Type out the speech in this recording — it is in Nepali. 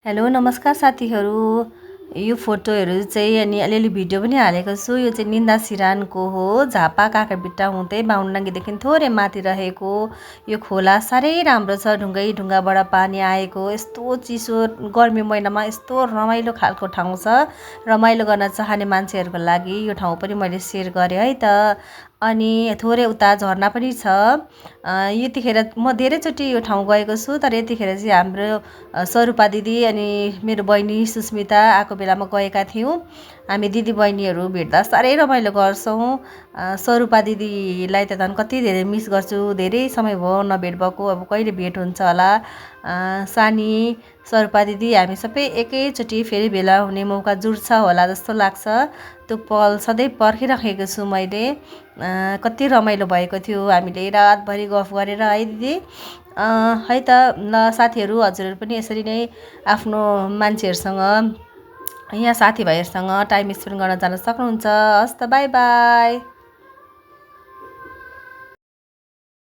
हेलो नमस्कार साथीहरू। यो फोटोहरू चाहिँ अनि अलिअलि भिडियो पनि हालेको छु। यो चाहिँ निन्दा सिरानको हो। झापा काँक्राबिट्टा हुँदै बाहुनडाङ्गीदेखि थोरै माथि रहेको यो खोला साह्रै राम्रो छ। ढुङ्गाबाट पानी आएको, यस्तो चिसो गर्मी महिनामा यस्तो रमाइलो खालको ठाउँ छ। रमाइलो गर्न चाहने मान्छेहरूको लागि यो ठाउँ पनि मैले सेयर गरेँ है त। अनि थोरै उता झरना पनि छ। यतिखेर म धेरैचोटि यो ठाउँ गएको छु, तर यतिखेर चाहिँ हाम्रो स्वरूपा दिदी अनि मेरो बहिनी सुस्मिता आएको बेलामा गएका थियौँ। हामी दिदी बहिनीहरू भेट्दा साह्रै रमाइलो गर्छौँ। स्वरूपा दिदीलाई त झन् कति धेरै मिस गर्छु। धेरै समय भयो नभेट भएको, अब कहिले भेट हुन्छ होला। सानी, स्वरूपा दिदी हामी सबै एकैचोटि फेरि भेला हुने मौका जुट्छ होला जस्तो लाग्छ। त्यो पल सधैँ पर्खिराखेको छु मैले। कति रमाइलो भएको थियो, हामीले रातभरि गफ गरेर है दिदी। है त ल साथीहरू, हजुरहरू पनि यसरी नै आफ्नो मान्छेहरूसँग, यहाँ साथीभाइहरूसँग टाइम स्पेन्ड गर्न जान सक्नुहुन्छ। हस् त, बाई बाई।